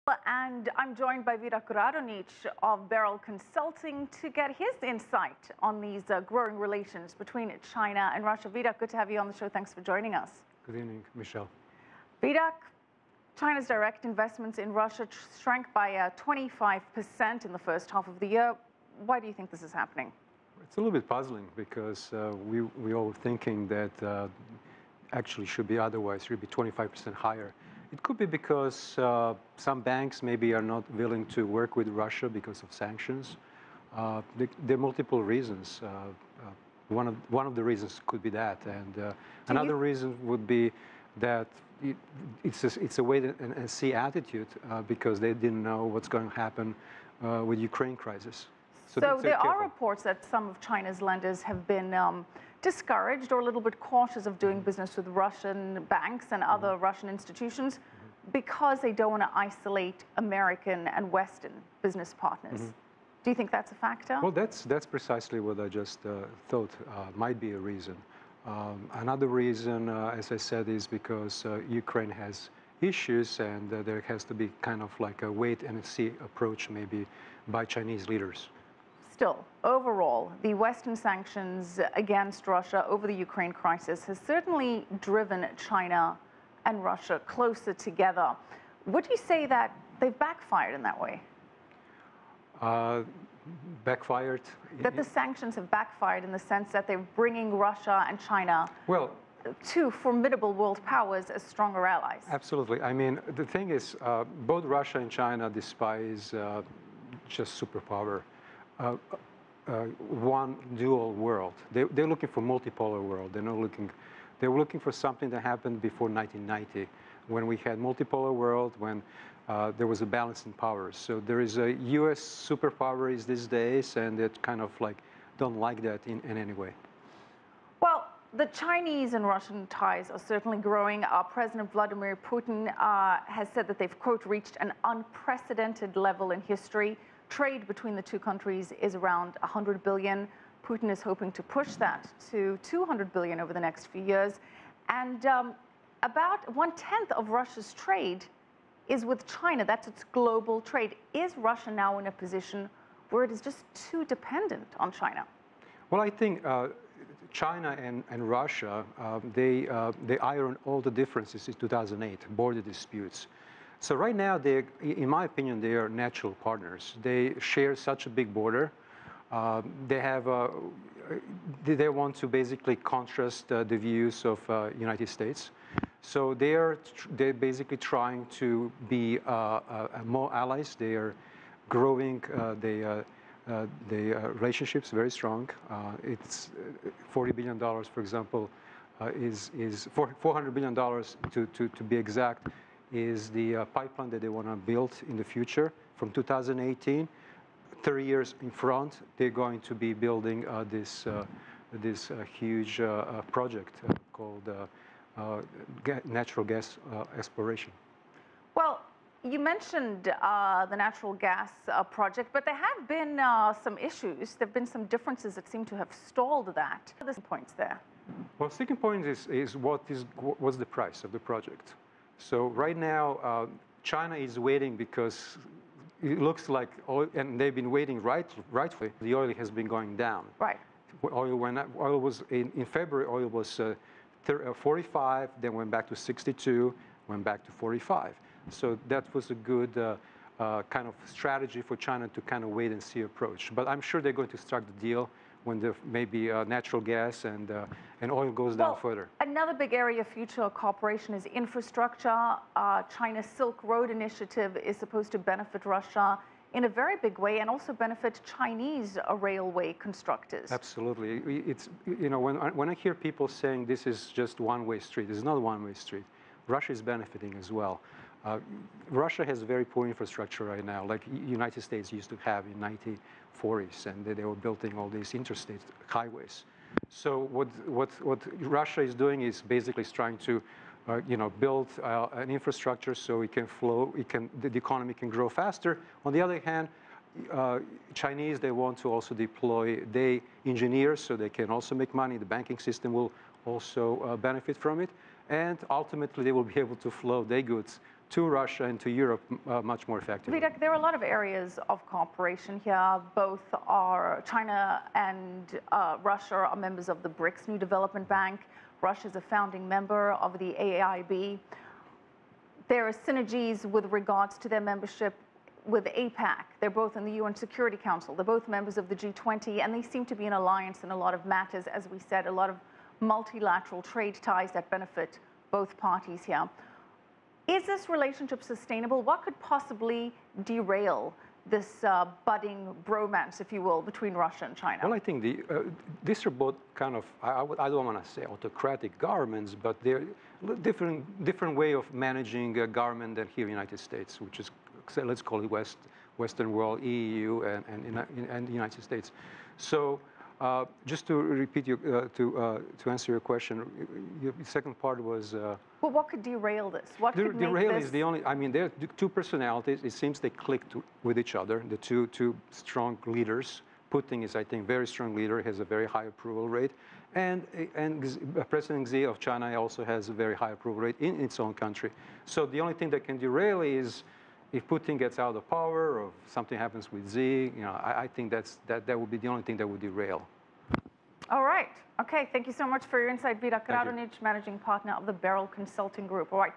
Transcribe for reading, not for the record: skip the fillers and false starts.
And I'm joined by Vidak Radonjic of Beryl Consulting to get his insight on these growing relations between China and Russia. Vidak, good to have you on the show. Thanks for joining us. Good evening, Michelle. Vidak, China's direct investments in Russia shrank by 25% in the first half of the year. Why do you think this is happening? It's a little bit puzzling because we all were thinking that actually should be otherwise, should be 25% higher. It could be because some banks maybe are not willing to work with Russia because of sanctions. There are multiple reasons. One of the reasons could be that, and another reason would be that it's a wait and see attitude because they didn't know what's going to happen with Ukraine crisis. So there are reports that some of China's lenders have been discouraged or a little bit cautious of doing business with Russian banks and other Russian institutions because they don't want to isolate American and Western business partners. Do you think that's a factor? Well, that's precisely what I just thought might be a reason. Another reason, as I said, is because Ukraine has issues and there has to be kind of like a wait and see approach maybe by Chinese leaders. Still, overall, the Western sanctions against Russia over the Ukraine crisis has certainly driven China and Russia closer together. Would you say that they've backfired in that way? Backfired? That the sanctions have backfired in the sense that they're bringing Russia and China, two formidable world powers, as stronger allies. Absolutely. I mean, the thing is, both Russia and China despise just superpower. One dual world. They're looking for multipolar world. They were looking for something that happened before 1990, when we had multipolar world, when there was a balance in powers. So there is a U.S. superpower these days, and it kind of like don't like that in any way. Well, the Chinese and Russian ties are certainly growing. President Vladimir Putin has said that they've, quote, reached an unprecedented level in history. Trade between the two countries is around 100 billion. Putin is hoping to push that to 200 billion over the next few years. And about 1/10 of Russia's trade is with China. That's its global trade. Is Russia now in a position where it is just too dependent on China? Well, I think China and Russia, they ironed all the differences in 2008, border disputes. So right now, in my opinion, they are natural partners. They share such a big border. They want to basically contrast the views of United States. So they're basically trying to be more allies. They are growing the relationships very strong. It's $40 billion, for example, is $400 billion to be exact. Is the pipeline that they want to build in the future from 2018, 30 years in front, they're going to be building this huge project called natural gas exploration. Well, you mentioned the natural gas project, but there have been some issues. There have been some differences that seem to have stalled that. What are the points there? Well, second point is what's the price of the project. So right now, China is waiting because it looks like oil, and they've been waiting rightfully. The oil has been going down. Right. Oil was in February. Oil was 45, then went back to 62, went back to 45. So that was a good kind of strategy for China to kind of wait and see approach. But I'm sure they're going to start the deal when the maybe natural gas and oil goes down further. Another big area of future cooperation is infrastructure. China's Silk Road initiative is supposed to benefit Russia in a very big way and also benefit Chinese railway constructors. Absolutely. It's, you know, when I hear people saying this is just one-way street, it's not a one-way street. Russia is benefiting as well. Russia has very poor infrastructure right now, like United States used to have in 1940s, and they were building all these interstate highways. So what Russia is doing is basically trying to, build an infrastructure so it can flow, the economy can grow faster. On the other hand, Chinese, they want to also deploy their engineers so they can also make money. The banking system will also benefit from it. And ultimately, they will be able to flow their goods to Russia and to Europe much more effectively. Vidak, there are a lot of areas of cooperation here. Both are China and Russia are members of the BRICS New Development Bank. Russia is a founding member of the AIIB. There are synergies with regards to their membership with APAC. They're both in the UN Security Council. They're both members of the G20, and they seem to be in alliance in a lot of matters, as we said, a lot of multilateral trade ties that benefit both parties here. Is this relationship sustainable? What could possibly derail this budding bromance, if you will, between Russia and China? Well, I think these are both kind of, I don't want to say autocratic governments, but they're different way of managing a government than here in the United States, which is, let's call it Western world, EU, and the United States. So just to repeat to answer your question, your second part was. Well, what could derail this? What could derail is the only. I mean, there are two personalities. It seems they clicked with each other. The two strong leaders. Putin is, I think, very strong leader. Has a very high approval rate, and President Xi of China also has a very high approval rate in its own country. So the only thing that can derail is if Putin gets out of power or something happens with Xi. You know, I think that would be the only thing that would derail. All right. Okay. Thank you so much for your insight, Vidak Radonjic, Managing Partner of the Beryl Consulting Group. All right.